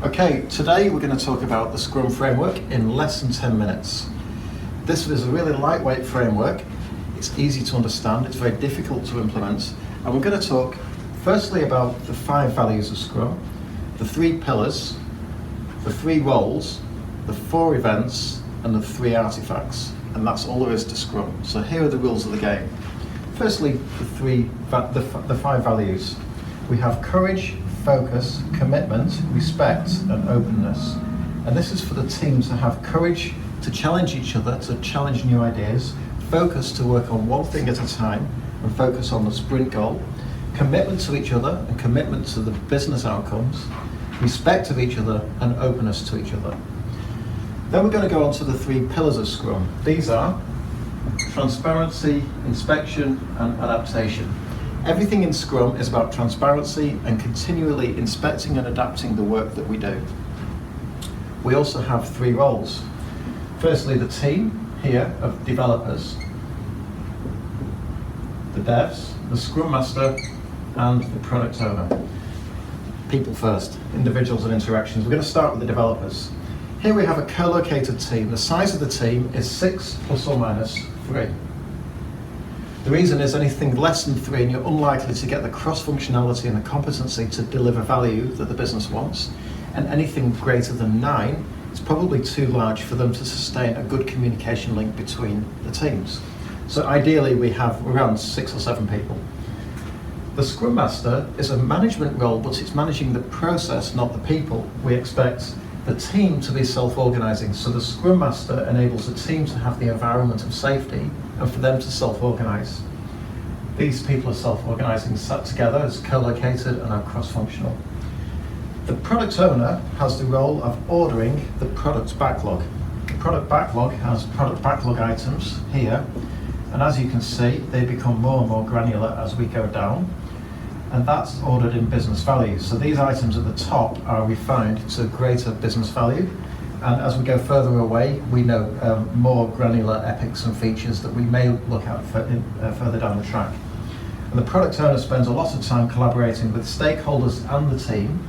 Okay, today we're going to talk about the Scrum Framework in less than 10 minutes. This is a really lightweight framework. It's easy to understand, it's very difficult to implement, and we're going to talk firstly about the 5 values of Scrum, the 3 pillars, the 3 roles, the 4 events, and the 3 artifacts. And that's all there is to Scrum. So here are the rules of the game. Firstly, the 5 values. We have courage, focus, commitment, respect, and openness. And this is for the team to have courage to challenge each other, to challenge new ideas, focus to work on one thing at a time, and focus on the sprint goal, commitment to each other and commitment to the business outcomes, respect of each other, and openness to each other. Then we're going to go on to the 3 pillars of Scrum. These are transparency, inspection, and adaptation. Everything in Scrum is about transparency and continually inspecting and adapting the work that we do. We also have 3 roles. Firstly, the team here of developers, the devs, the Scrum Master, and the product owner. People first, individuals and interactions. We're going to start with the developers. Here we have a co-located team. The size of the team is 6 plus or minus 3. The reason is anything less than 3 and you're unlikely to get the cross-functionality and the competency to deliver value that the business wants, and anything greater than 9 is probably too large for them to sustain a good communication link between the teams. So ideally we have around 6 or 7 people. The Scrum Master is a management role, but it's managing the process, not the people. We expect the team to be self-organising, so the Scrum Master enables the team to have the environment of safety and for them to self-organise. These people are self-organising, sat together as co-located and are cross-functional. The product owner has the role of ordering the product backlog. The product backlog has product backlog items here, and as you can see, they become more and more granular as we go down. And that's ordered in business values. So these items at the top are refined to greater business value, and as we go further away, we know more granular epics and features that we may look at further down the track. And the product owner spends a lot of time collaborating with stakeholders and the team.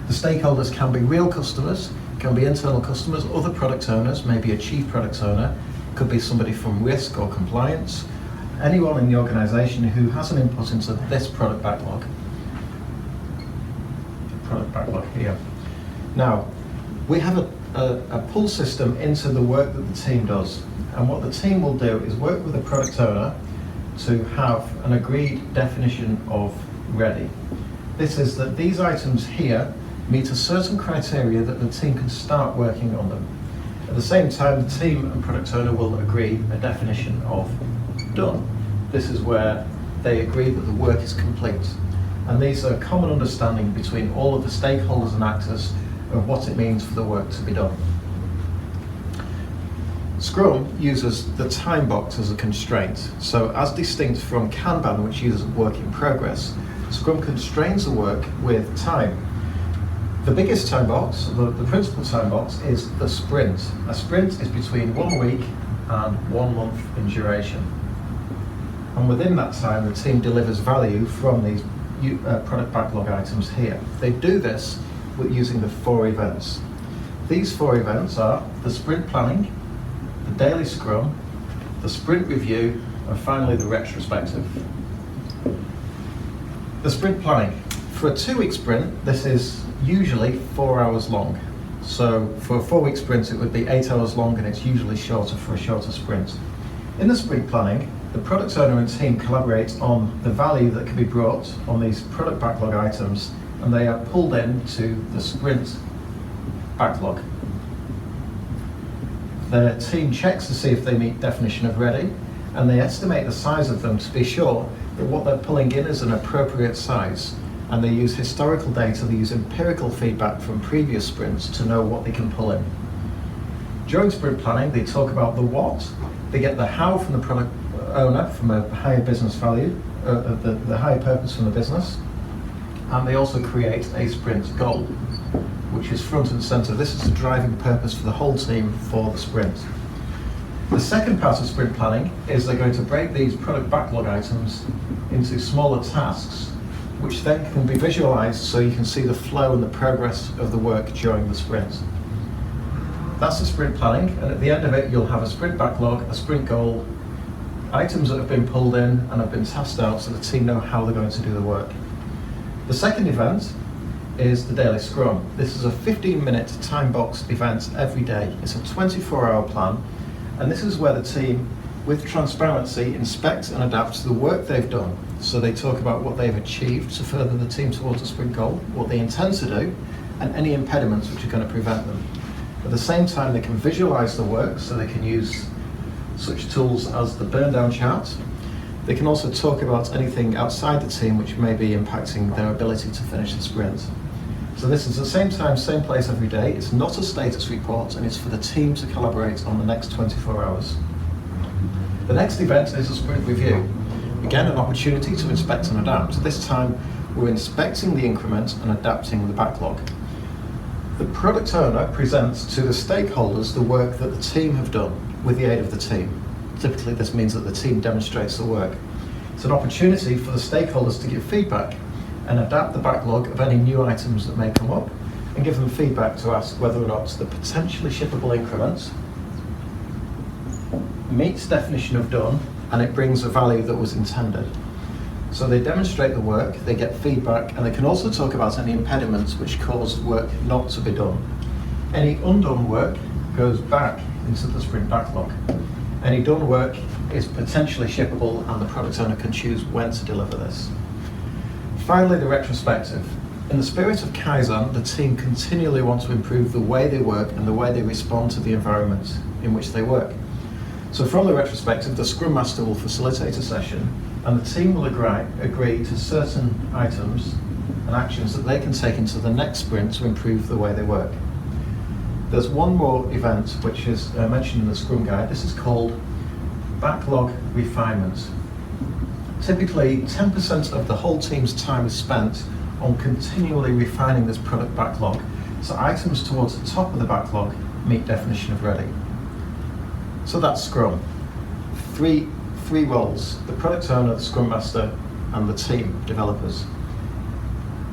The stakeholders can be real customers, can be internal customers, other product owners, maybe a chief product owner, could be somebody from risk or compliance, anyone in the organisation who has an input into this product backlog. Product backlog here. Now, we have a pull system into the work that the team does. And what the team will do is work with the product owner to have an agreed definition of ready. This is that these items here meet a certain criteria that the team can start working on them. At the same time, the team and product owner will agree a definition of done. This is where they agree that the work is complete. And these are common understanding between all of the stakeholders and actors of what it means for the work to be done. Scrum uses the time box as a constraint. So as distinct from Kanban, which uses work in progress, Scrum constrains the work with time. The biggest time box, the principal time box, is the sprint. A sprint is between 1 week and 1 month in duration. And within that time, the team delivers value from these product backlog items here. They do this with using the 4 events. These 4 events are the sprint planning, the daily scrum, the sprint review, and finally the retrospective. The sprint planning. For a 2-week sprint, this is usually 4 hours long. So for a 4-week sprint, it would be 8 hours long, and it's usually shorter for a shorter sprint. In the sprint planning, the product owner and team collaborate on the value that can be brought on these product backlog items, and they are pulled into the sprint backlog. The team checks to see if they meet definition of ready, and they estimate the size of them to be sure that what they're pulling in is an appropriate size. And they use historical data, they use empirical feedback from previous sprints to know what they can pull in. During sprint planning, they talk about the what, they get the how from the product owner, from a higher business value, the higher purpose from the business, and they also create a sprint goal, which is front and center. This is the driving purpose for the whole team for the sprint. The second part of sprint planning is they're going to break these product backlog items into smaller tasks which then can be visualized so you can see the flow and the progress of the work during the sprint. That's the sprint planning, and at the end of it you'll have a sprint backlog, a sprint goal, items that have been pulled in and have been tasked out so the team know how they're going to do the work. The second event is the daily scrum. This is a 15-minute time-boxed event every day. It's a 24-hour plan, and this is where the team, with transparency, inspects and adapts the work they've done. So they talk about what they've achieved to further the team towards a sprint goal, what they intend to do, and any impediments which are going to prevent them. At the same time, they can visualize the work, so they can use such tools as the burn down chart. They can also talk about anything outside the team which may be impacting their ability to finish the sprint. So this is the same time, same place every day. It's not a status report, and it's for the team to collaborate on the next 24 hours. The next event is a sprint review. Again, an opportunity to inspect and adapt. This time, we're inspecting the increment and adapting the backlog. The product owner presents to the stakeholders the work that the team have done with the aid of the team. Typically, this means that the team demonstrates the work. It's an opportunity for the stakeholders to give feedback and adapt the backlog of any new items that may come up, and give them feedback to ask whether or not the potentially shippable increments meets definition of done and it brings a value that was intended. So they demonstrate the work, they get feedback, and they can also talk about any impediments which cause work not to be done. Any undone work goes back into the sprint backlog. Any done work is potentially shippable, and the product owner can choose when to deliver this. Finally, the retrospective. In the spirit of Kaizen, the team continually want to improve the way they work and the way they respond to the environment in which they work. So from the retrospective, the Scrum Master will facilitate a session, and the team will agree to certain items and actions that they can take into the next sprint to improve the way they work. There's one more event which is mentioned in the Scrum Guide. This is called backlog refinement. Typically, 10% of the whole team's time is spent on continually refining this product backlog, so items towards the top of the backlog meet definition of ready. So that's Scrum. Three roles: the product owner, the Scrum Master, and the team developers.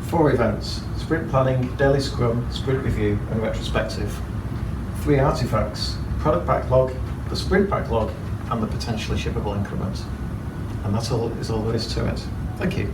4 events: sprint planning, daily Scrum, sprint review, and retrospective. 3 artifacts: product backlog, the sprint backlog, and the potentially shippable increment. And that's all there is to it. Thank you.